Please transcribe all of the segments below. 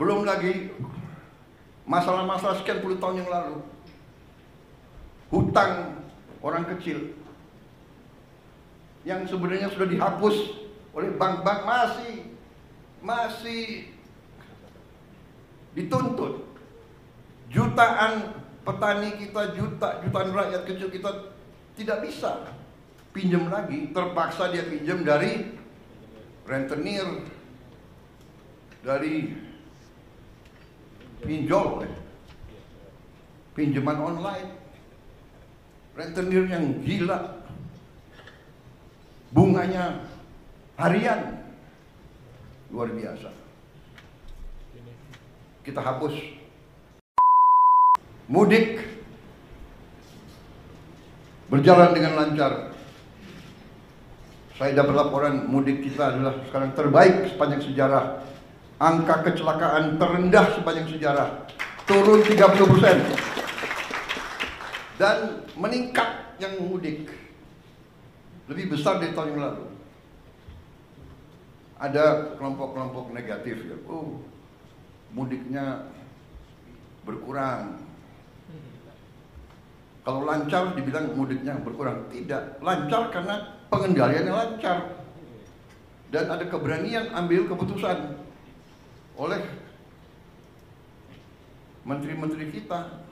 Belum lagi masalah-masalah sekian puluh tahun yang lalu, hutang orang kecil yang sebenarnya sudah dihapus oleh bank-bank masih dituntut. Jutaan petani kita, jutaan rakyat kecil kita tidak bisa pinjam lagi, terpaksa dia pinjam dari rentenir, dari pinjol, pinjaman online, rentenir yang gila, bunganya harian, luar biasa. Kita hapus. Mudik berjalan dengan lancar. Saya dapat laporan mudik kita adalah sekarang terbaik sepanjang sejarah. Angka kecelakaan terendah sepanjang sejarah, turun 30%. Dan meningkat yang mudik, lebih besar dari tahun yang lalu. Ada kelompok-kelompok negatif ya, mudiknya berkurang. Kalau lancar dibilang mudiknya berkurang. Tidak, lancar karena pengendaliannya lancar. Dan ada keberanian ambil keputusan oleh menteri-menteri kita,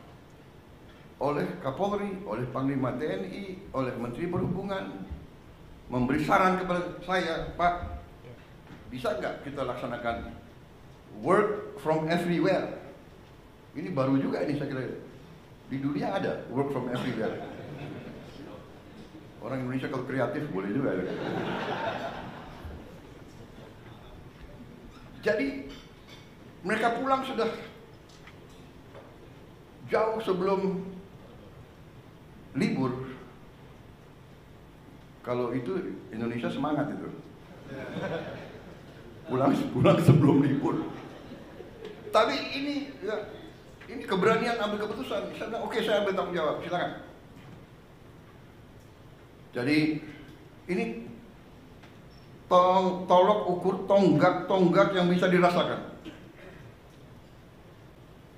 oleh Kapolri, oleh Panglima TNI, oleh Menteri Perhubungan, memberi saran kepada saya, Pak, bisa nggak kita laksanakan work from everywhere? Ini baru juga ini saya kira. Di dunia ada work from everywhere. Orang Indonesia kalau kreatif boleh juga. Jadi mereka pulang sudah jauh sebelum libur. Kalau itu Indonesia semangat itu. Pulang sebelum libur. Tapi ini ya, ini keberanian ambil keputusan. Saya bilang, oke, saya ambil tanggung jawab, silakan. Jadi ini tolok ukur tonggak yang bisa dirasakan.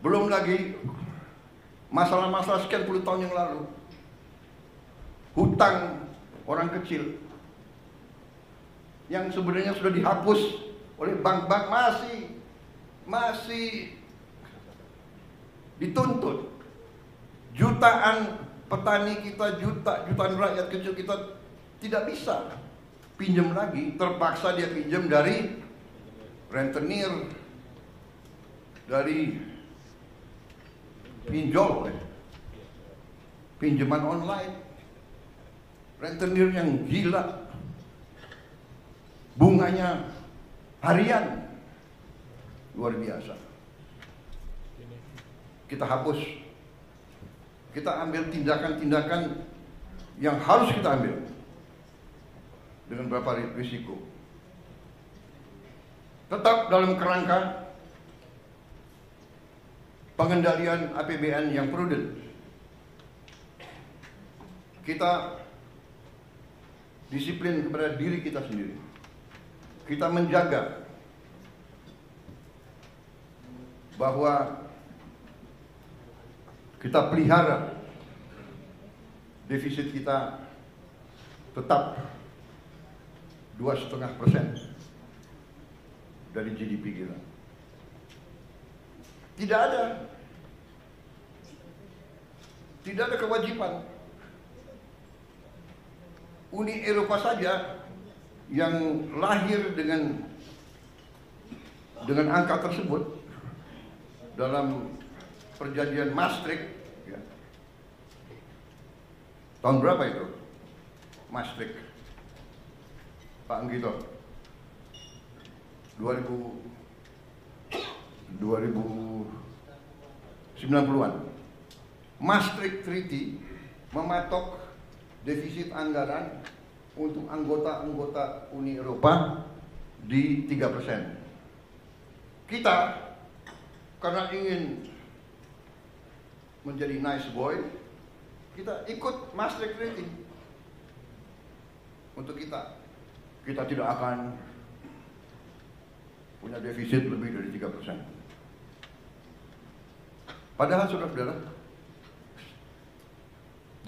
Belum lagi masalah-masalah sekian puluh tahun yang lalu, hutang orang kecil yang sebenarnya sudah dihapus oleh bank-bank masih dituntut. Jutaan petani kita, jutaan rakyat kecil kita tidak bisa pinjam lagi, terpaksa dia pinjam dari rentenir, dari pinjol, pinjaman online, rentenir yang gila, bunganya harian, luar biasa. Kita hapus. Kita ambil tindakan-tindakan yang harus kita ambil dengan beberapa risiko. Tetap dalam kerangka pengendalian APBN yang prudent. Kita disiplin kepada diri kita sendiri. Kita menjaga bahwa kita pelihara defisit kita tetap 2,5% dari GDP kita. Tidak ada kewajiban. Uni Eropa saja yang lahir dengan angka tersebut dalam perjanjian Maastricht, ya. Tahun berapa itu? Maastricht, Pak Anggito? 2090-an. Maastricht Treaty mematok defisit anggaran untuk anggota-anggota Uni Eropa di 3%. Kita karena ingin menjadi nice boy, kita ikut Maastricht Treaty. Untuk kita tidak akan punya defisit lebih dari 3%. Padahal saudara-saudara,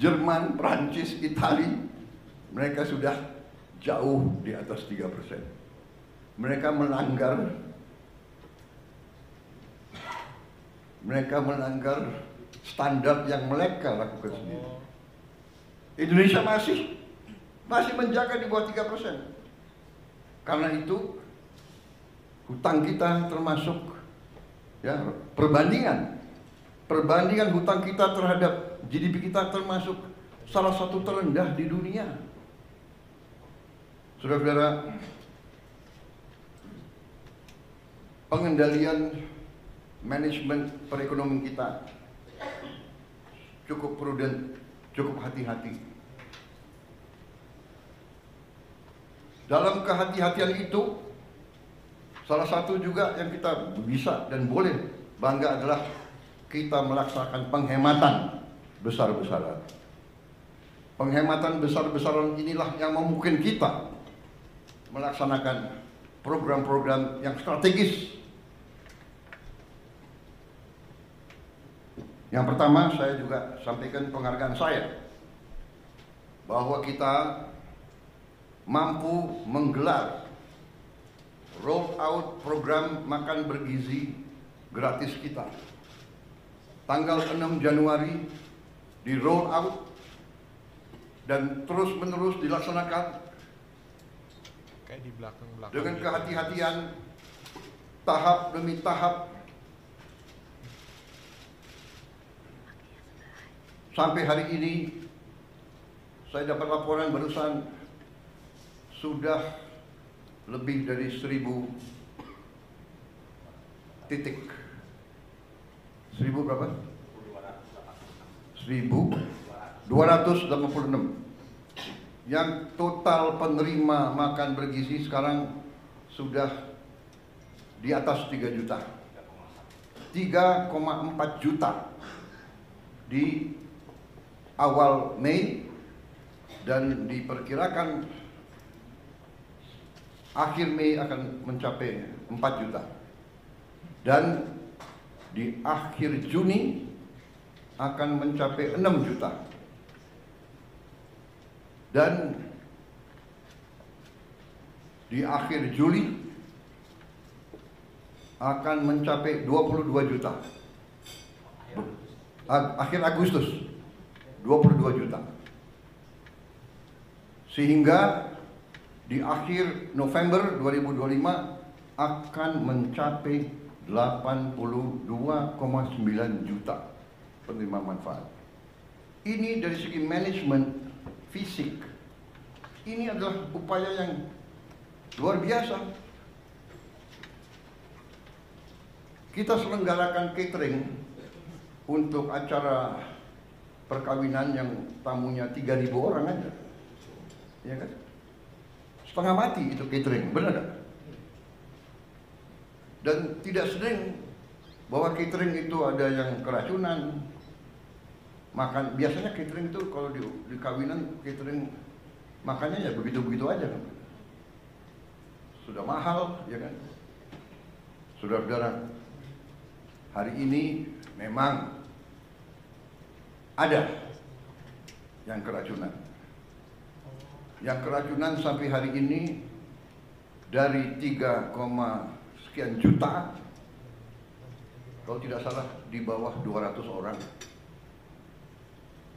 Jerman, Prancis, Italia, mereka sudah jauh di atas 3%. Mereka melanggar standar yang mereka lakukan sendiri. Indonesia masih menjaga di bawah 3%. Karena itu hutang kita termasuk ya, perbandingan hutang kita terhadap GDP kita termasuk salah satu terendah di dunia. Saudara-saudara, pengendalian manajemen perekonomian kita cukup prudent, cukup hati-hati. Dalam kehati-hatian itu, salah satu juga yang kita bisa dan boleh bangga adalah kita melaksanakan penghematan besar-besaran. Penghematan besar-besaran inilah yang memungkinkan kita melaksanakan program-program yang strategis. Yang pertama, saya juga sampaikan penghargaan saya bahwa kita mampu menggelar roll out program makan bergizi gratis kita. Tanggal 6 Januari di roll out dan terus menerus dilaksanakan kayak di belakang-belakang dengan gitu. kehati-hatian, tahap demi tahap, sampai hari ini saya dapat laporan barusan sudah lebih dari 1.000 titik. 1.000 berapa? 1.286. Yang total penerima makan bergizi sekarang sudah di atas 3 juta. 3,4 juta di awal Mei dan diperkirakan akhir Mei akan mencapai 4 juta. Dan di akhir Juni akan mencapai 6 juta. Dan di akhir Juli akan mencapai 22 juta. Akhir Agustus 22 juta. Sehingga di akhir November 2025 akan mencapai 82,9 juta penerima manfaat. Ini dari segi manajemen fisik. Ini adalah upaya yang luar biasa. Kita selenggarakan catering untuk acara perkawinan yang tamunya 3.000 orang aja, ya kan? Setengah mati itu catering, benar gak? Dan tidak sering bahwa catering itu ada yang keracunan. Makan biasanya catering itu kalau di kawinan catering makannya ya begitu-begitu aja kan. Sudah mahal, ya kan? Saudara-saudara, hari ini memang ada yang keracunan. Yang keracunan sampai hari ini dari 3, sekian juta, kalau tidak salah di bawah 200 orang.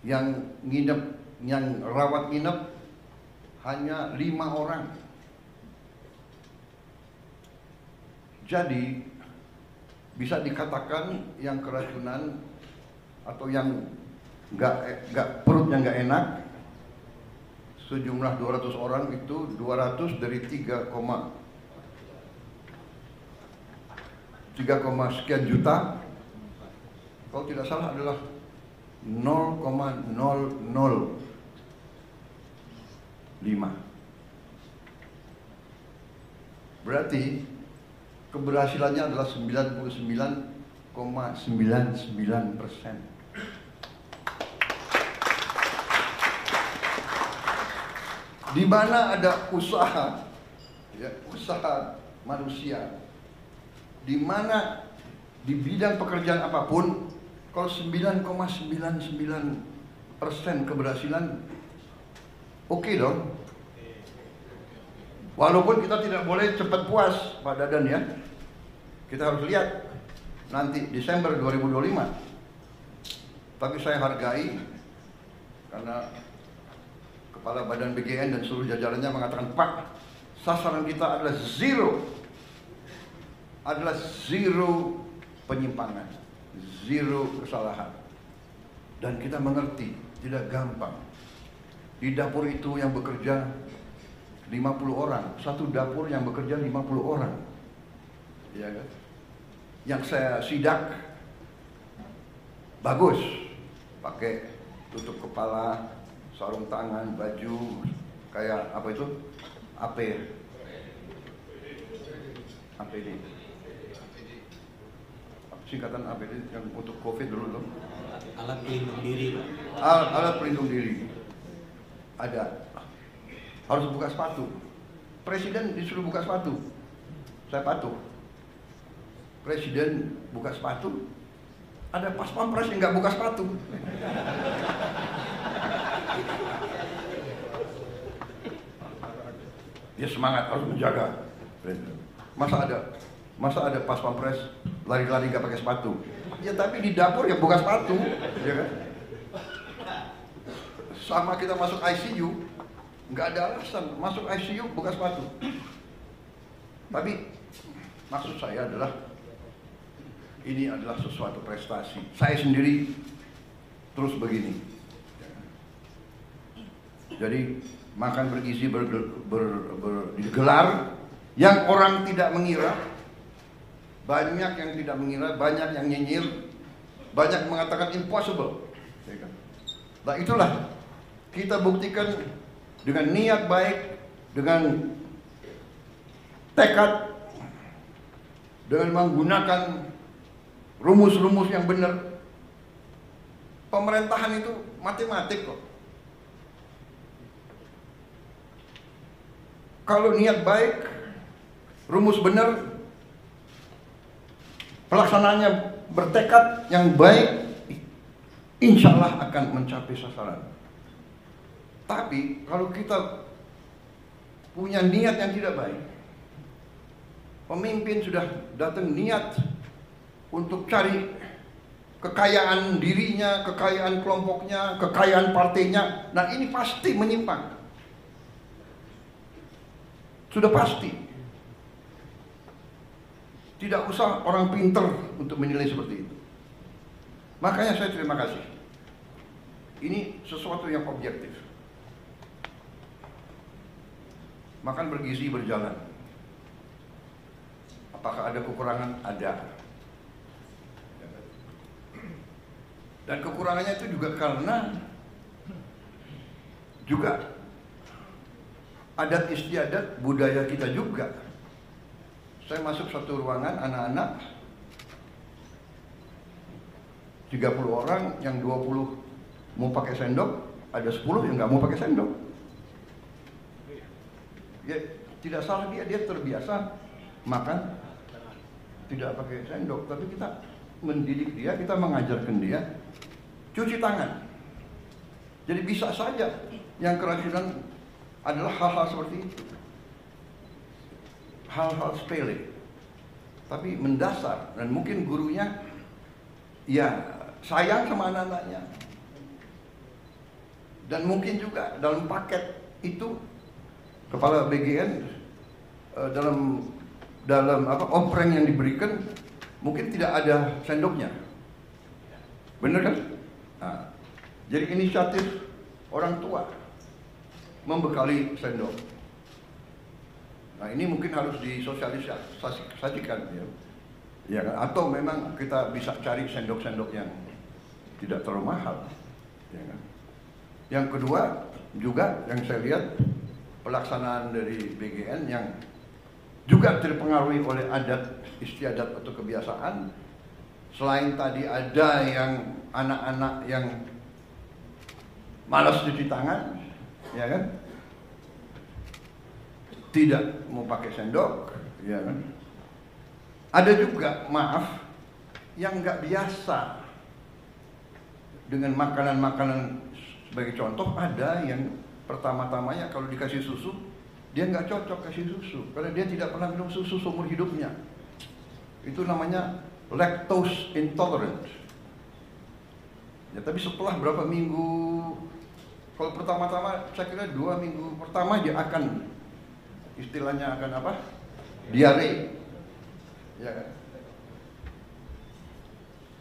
Yang nginep, yang rawat nginep hanya 5 orang. Jadi bisa dikatakan yang keracunan atau yang nggak perutnya nggak enak sejumlah 200 orang itu 200 dari 3, sekian juta, kalau tidak salah adalah 0,005. Berarti keberhasilannya adalah 99,99%. Di mana ada usaha, ya, usaha manusia, di mana di bidang pekerjaan apapun, Kalau 9,99% keberhasilan, oke dong. Walaupun kita tidak boleh cepat puas, Pak Dadan ya. Kita harus lihat nanti Desember 2025. Tapi saya hargai karena Kepala Badan BGN dan seluruh jajarannya mengatakan, Pak, sasaran kita adalah zero penyimpangan, zero kesalahan. Dan kita mengerti, tidak gampang. Di dapur itu yang bekerja 50 orang, satu dapur yang bekerja 50 orang. Ya kan? Yang saya sidak bagus, pakai tutup kepala, sarung tangan, baju kayak apa itu? APD. Singkatan APD yang untuk COVID dulu tuh. Alat pelindung diri, Pak. Alat pelindung diri. Ada. Harus buka sepatu. Presiden disuruh buka sepatu. Saya patuh. Presiden buka sepatu. Ada pas pampres yang nggak buka sepatu. Dia semangat harus menjaga. Masa ada pas pampres lari-lari nggak pakai sepatu? Ya tapi di dapur ya buka sepatu, ya kan? Sama kita masuk ICU. Nggak ada alasan masuk ICU buka sepatu. Tapi maksud saya adalah ini adalah sesuatu prestasi. Saya sendiri terus begini. Jadi makan bergizi digelar yang orang tidak mengira, banyak yang tidak mengira, banyak yang nyinyir, banyak mengatakan impossible. Nah itulah kita buktikan dengan niat baik, dengan tekad, dengan menggunakan rumus-rumus yang benar. Pemerintahan itu matematik kok. Kalau niat baik, rumus benar, pelaksananya bertekad yang baik, insya Allah akan mencapai sasaran. Tapi kalau kita punya niat yang tidak baik, pemimpin sudah datang niat untuk cari kekayaan dirinya, kekayaan kelompoknya, kekayaan partainya, nah ini pasti menyimpang. Sudah pasti. Tidak usah orang pinter untuk menilai seperti itu. Makanya saya terima kasih. Ini sesuatu yang objektif. Makan bergizi berjalan. Apakah ada kekurangan? Ada. Dan kekurangannya itu juga karena juga adat istiadat budaya kita juga. Saya masuk satu ruangan anak-anak 30 orang, yang 20 mau pakai sendok, ada 10 yang nggak mau pakai sendok. Ya, tidak salah dia terbiasa makan tidak pakai sendok, tapi kita mendidik dia, kita mengajarkan dia cuci tangan. Jadi bisa saja yang keracunan adalah hal-hal seperti itu, hal-hal sepele, tapi mendasar. Dan mungkin gurunya ya sayang sama anak-anaknya, dan mungkin juga dalam paket itu Kepala BGN dalam ompreng yang diberikan mungkin tidak ada sendoknya, bener kan? Nah, jadi inisiatif orang tua membekali sendok. Nah ini mungkin harus disosialisasikan ya kan? Atau memang kita bisa cari sendok-sendok yang tidak terlalu mahal, ya kan? Yang kedua juga yang saya lihat pelaksanaan dari BGN yang juga terpengaruhi oleh adat istiadat atau kebiasaan. Selain tadi ada yang anak-anak yang malas cuci tangan, ya kan, tidak mau pakai sendok, ya kan. Ada juga, maaf, yang nggak biasa dengan makanan-makanan. Sebagai contoh, ada yang pertama-tamanya kalau dikasih susu, dia nggak cocok kasih susu karena dia tidak pernah minum susu seumur hidupnya. Itu namanya lactose intolerant. Ya, tapi setelah berapa minggu, kalau pertama-tama saya kira 2 minggu pertama dia akan, istilahnya akan apa? Diare. Ya kan?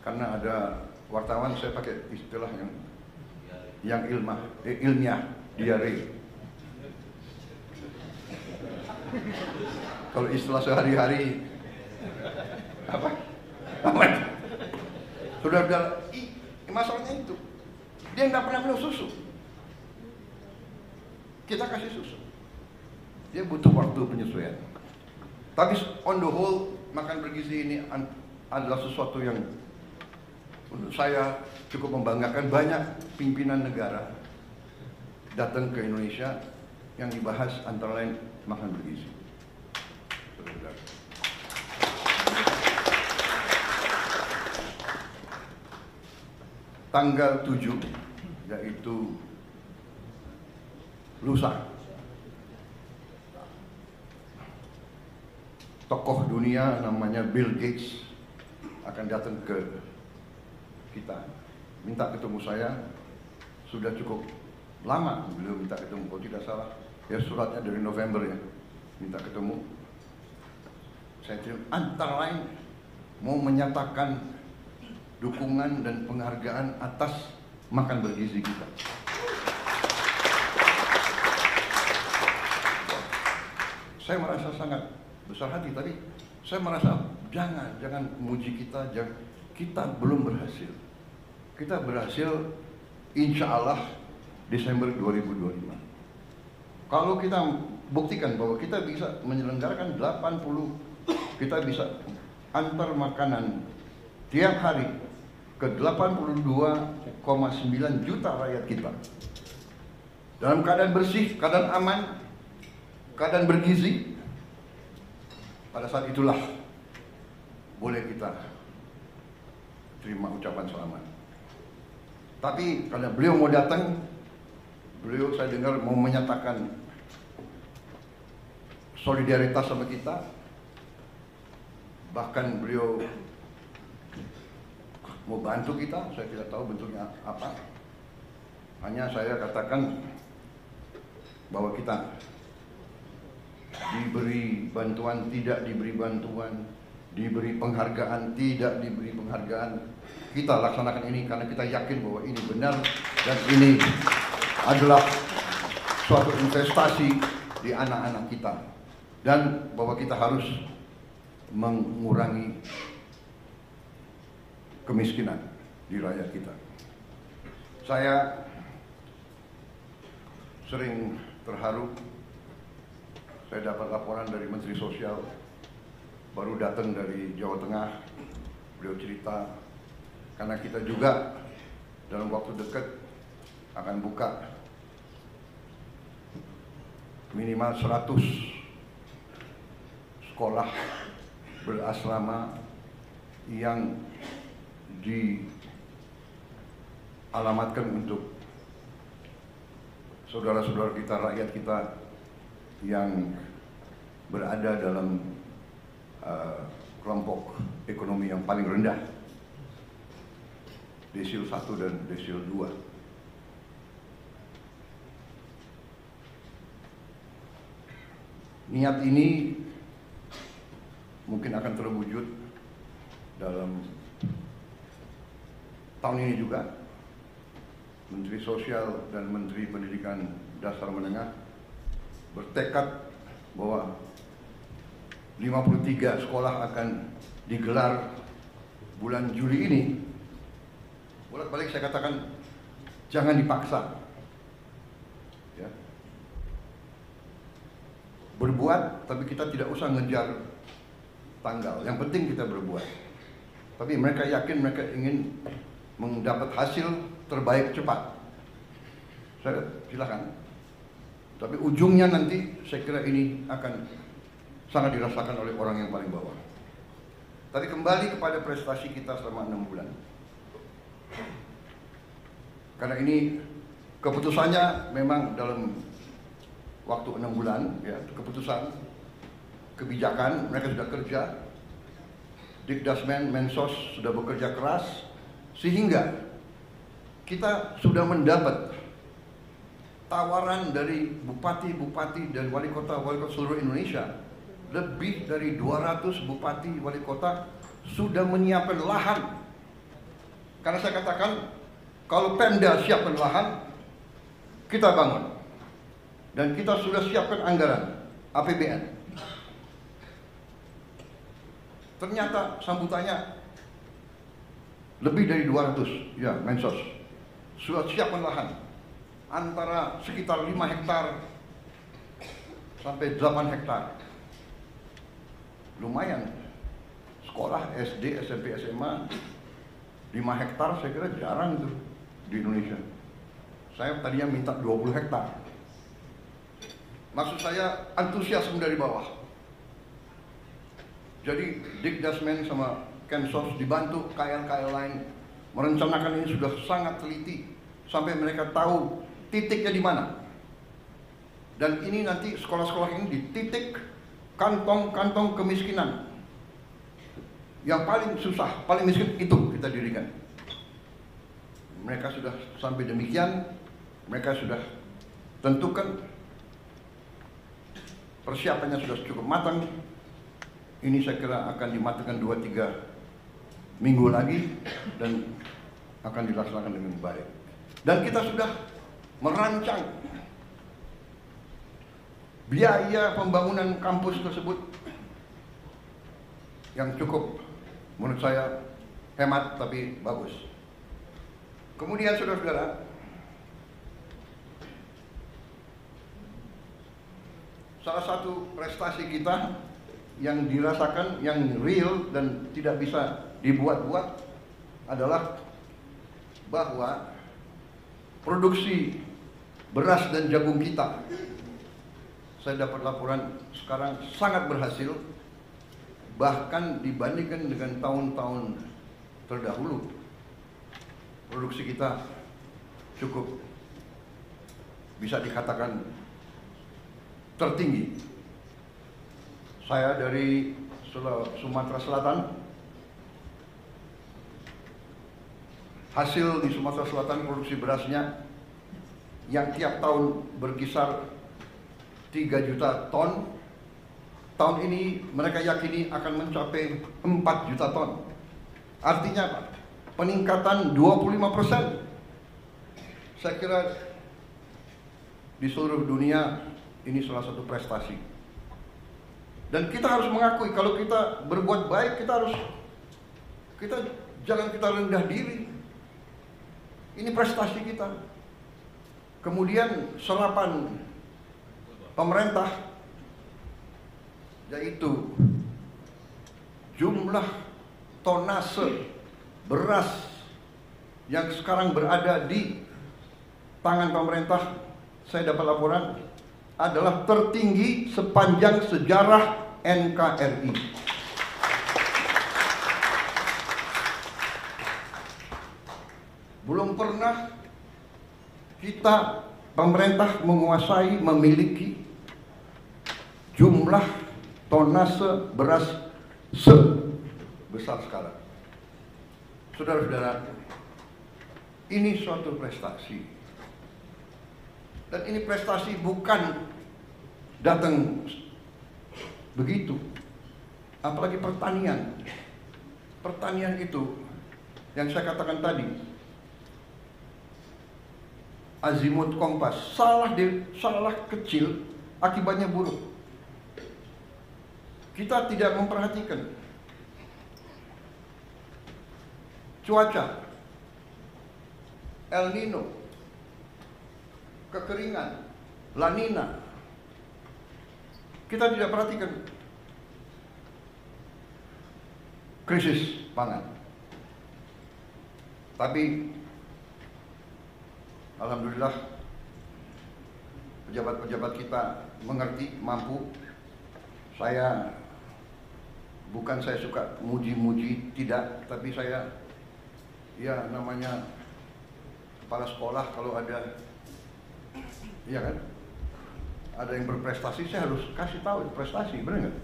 Karena ada wartawan, saya pakai istilah yang ilmiah, diare. Kalau istilah sehari-hari apa? Sudah masalahnya itu dia nggak pernah minum susu. Kita kasih susu, dia butuh waktu penyesuaian. Tapi on the whole, makan bergizi ini adalah sesuatu yang menurut saya cukup membanggakan. Banyak pimpinan negara datang ke Indonesia, yang dibahas antara lain makan bergizi. Tanggal 7, yaitu lusa, tokoh dunia namanya Bill Gates akan datang ke kita, minta ketemu saya. Sudah cukup lama beliau minta ketemu, kalau tidak salah ya suratnya dari November ya, minta ketemu. Saya antara lain mau menyatakan dukungan dan penghargaan atas makan bergizi kita. Saya merasa sangat besar hati, tapi saya merasa jangan memuji kita, kita belum berhasil. Kita berhasil insya Allah Desember 2025. Kalau kita buktikan bahwa kita bisa menyelenggarakan 80, kita bisa antar makanan tiap hari ke 82,9 juta rakyat kita dalam keadaan bersih, keadaan aman, keadaan bergizi. Pada saat itulah boleh kita terima ucapan selamat. Tapi karena beliau mau datang, beliau saya dengar mau menyatakan solidaritas sama kita. Bahkan beliau mau bantu kita, saya tidak tahu bentuknya apa. Hanya saya katakan bahwa kita diberi bantuan, tidak diberi bantuan, diberi penghargaan, tidak diberi penghargaan, kita laksanakan ini karena kita yakin bahwa ini benar dan ini adalah suatu investasi di anak-anak kita, dan bahwa kita harus mengurangi kemiskinan di rakyat kita. Saya sering terharu. Saya dapat laporan dari Menteri Sosial, baru datang dari Jawa Tengah. Beliau cerita, karena kita juga dalam waktu dekat akan buka minimal 100 sekolah berasrama yang dialamatkan untuk saudara-saudara kita, rakyat kita yang berada dalam kelompok ekonomi yang paling rendah, desil 1 dan desil 2. Niat ini mungkin akan terwujud dalam tahun ini juga. Menteri Sosial dan Menteri Pendidikan Dasar Menengah bertekad bahwa 53 sekolah akan digelar bulan Juli ini. Bolak-balik saya katakan, jangan dipaksa. Ya. Berbuat, tapi kita tidak usah ngejar tanggal. Yang penting kita berbuat. Tapi mereka yakin, mereka ingin mendapat hasil terbaik cepat. Saya silakan. Tapi ujungnya nanti saya kira ini akan sangat dirasakan oleh orang yang paling bawah. Tapi kembali kepada prestasi kita selama 6 bulan. Karena ini keputusannya memang dalam waktu 6 bulan, ya, keputusan, kebijakan, mereka sudah kerja, Dikdasmen, Mensos sudah bekerja keras, sehingga kita sudah mendapat tawaran dari bupati-bupati dan wali kota seluruh Indonesia. Lebih dari 200 bupati wali kota sudah menyiapkan lahan. Karena saya katakan, kalau Pemda siapkan lahan, kita bangun. Dan kita sudah siapkan anggaran APBN. Ternyata sambutannya lebih dari 200, ya, Mensos sudah siapkan lahan antara sekitar 5 hektar sampai 8 hektar. Lumayan. Sekolah SD, SMP, SMA 5 hektar saya kira jarang tuh di Indonesia. Saya tadinya minta 20 hektar. Maksud saya antusiasme dari bawah. Jadi Dikdasmen sama Kensos dibantu KL-KL lain merencanakan ini sudah sangat teliti sampai mereka tahu titiknya di mana. Dan ini nanti sekolah-sekolah ini di titik kantong-kantong kemiskinan. Yang paling susah, paling miskin itu kita dirikan. Mereka sudah sampai demikian, mereka sudah tentukan persiapannya sudah cukup matang. Ini saya kira akan dimatangkan 2-3 minggu lagi dan akan dilaksanakan dengan baik. Dan kita sudah merancang biaya pembangunan kampus tersebut yang cukup menurut saya hemat tapi bagus. Kemudian saudara-saudara, salah satu prestasi kita yang dirasakan, yang real dan tidak bisa dibuat-buat adalah bahwa produksi beras dan jagung kita, saya dapat laporan sekarang sangat berhasil, bahkan dibandingkan dengan tahun-tahun terdahulu. Produksi kita cukup bisa dikatakan tertinggi. Saya dari Sumatera Selatan. Hasil di Sumatera Selatan produksi berasnya yang tiap tahun berkisar 3 juta ton. Tahun ini mereka yakini akan mencapai 4 juta ton. Artinya apa? Peningkatan 25%. Saya kira di seluruh dunia ini salah satu prestasi. Dan kita harus mengakui kalau kita berbuat baik, jangan kita rendah diri. Ini prestasi kita. Kemudian serapan pemerintah, yaitu jumlah tonase beras yang sekarang berada di tangan pemerintah, saya dapat laporan adalah tertinggi sepanjang sejarah NKRI. Belum pernah kita pemerintah menguasai, memiliki jumlah tonase beras sebesar sekarang. Saudara-saudara, ini suatu prestasi. Dan ini prestasi bukan datang begitu. Apalagi pertanian. Pertanian itu yang saya katakan tadi, azimut kompas, salah kecil akibatnya buruk. Kita tidak memperhatikan cuaca, El Nino, kekeringan, La Nina. Kita tidak perhatikan krisis pangan. Tapi alhamdulillah pejabat-pejabat kita mengerti, mampu. Saya suka muji-muji, tidak, tapi saya namanya kepala sekolah kalau ada, iya kan? Ada yang berprestasi, saya harus kasih tahu prestasi, benar nggak?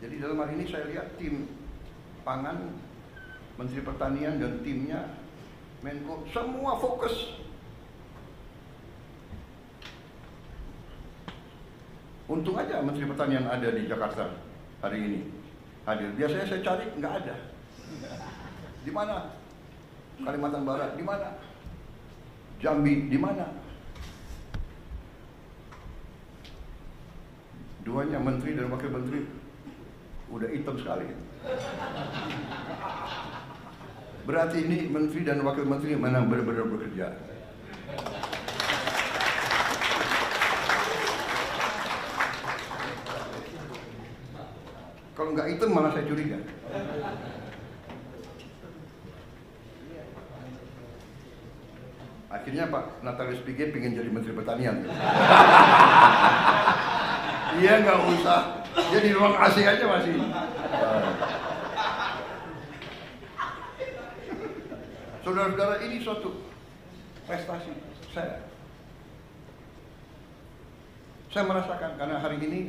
Jadi dalam hal ini saya lihat tim pangan, Menteri Pertanian dan timnya, Menko, semua fokus. Untung aja Menteri Pertanian ada di Jakarta hari ini hadir. Biasanya saya cari nggak ada. Di mana? Kalimantan Barat di mana? Jambi di mana? Duanya menteri dan wakil menteri udah hitam sekali. Berarti ini menteri dan wakil menteri mana benar-benar bekerja. Kalau nggak hitam malah saya curiga. Akhirnya Pak Natalius Pigai pengen jadi Menteri Pertanian. Iya, nggak usah. Dia di ruang AC aja masih. Saudara-saudara, ini suatu prestasi saya. Saya merasakan karena hari ini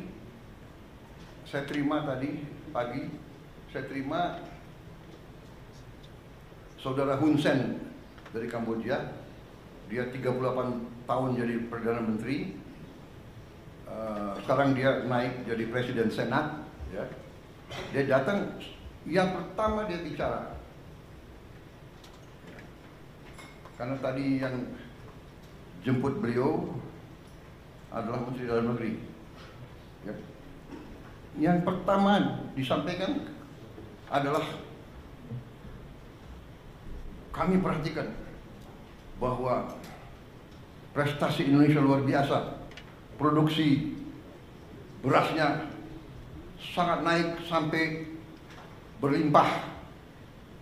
saya terima tadi pagi, saya terima saudara Hun Sen dari Kamboja. Dia 38 tahun jadi Perdana Menteri. Sekarang dia naik jadi Presiden Senat, ya. Dia datang, yang pertama dia bicara, karena tadi yang jemput beliau adalah Menteri Dalam Negeri, ya. Yang pertama disampaikan adalah kami perhatikan bahwa prestasi Indonesia luar biasa. Produksi berasnya sangat naik sampai berlimpah.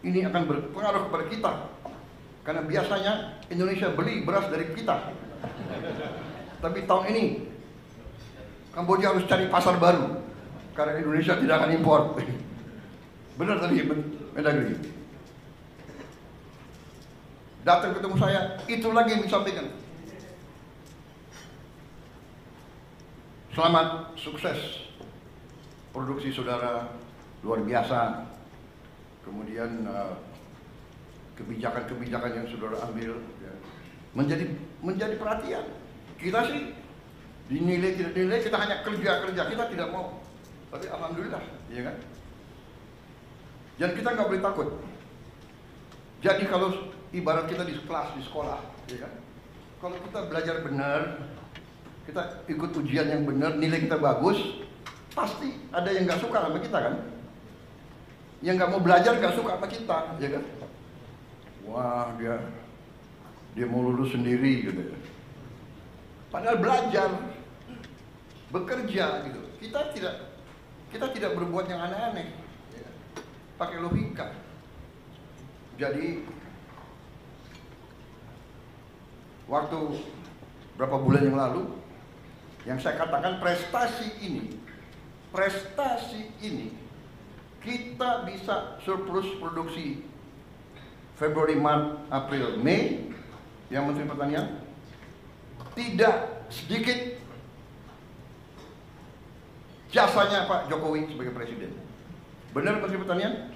Ini akan berpengaruh kepada kita, karena biasanya Indonesia beli beras dari kita. Tapi tahun ini Kamboja harus cari pasar baru, karena Indonesia tidak akan impor. Benar tadi Mendagri. Datang ketemu saya, itu lagi yang disampaikan. Selamat, sukses. Produksi saudara luar biasa. Kemudian kebijakan-kebijakan yang saudara ambil, ya, menjadi perhatian. Kita sih dinilai tidak dinilai, kita hanya kerja, kita tidak mau. Tapi alhamdulillah, ya kan? Dan kita nggak boleh takut. Jadi kalau ibarat kita di kelas, di sekolah, ya kan? Kalau kita belajar benar, kita ikut ujian yang benar, nilai kita bagus, pasti ada yang nggak suka sama kita kan? Yang nggak mau belajar nggak suka sama kita, ya kan? Wah, dia mau lulus sendiri gitu ya. Padahal belajar, bekerja gitu. Kita tidak berbuat yang aneh-aneh, ya. Pakai logika. Jadi waktu berapa bulan yang lalu, yang saya katakan prestasi ini kita bisa surplus produksi Februari, Maret, April, Mei, yang Menteri Pertanian tidak sedikit jasanya Pak Jokowi sebagai Presiden. Benar Menteri Pertanian?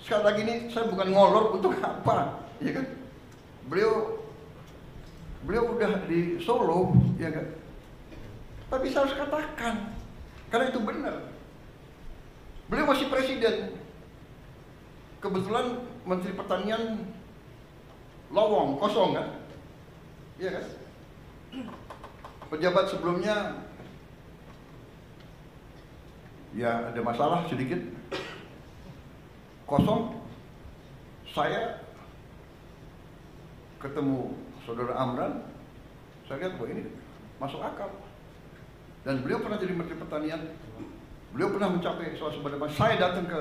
Sekali lagi ini saya bukan ngolor untuk apa, ya kan? Beliau udah di Solo, ya kan? Tapi saya harus katakan, karena itu benar. Beliau masih presiden. Kebetulan Menteri Pertanian lowong, kosong kan? Iya kan? Pejabat sebelumnya ya ada masalah sedikit, kosong. Saya ketemu Saudara Amran, saya lihat bahwa ini masuk akal. Dan beliau pernah jadi Menteri Pertanian, beliau pernah mencapai swasembada. Saya datang ke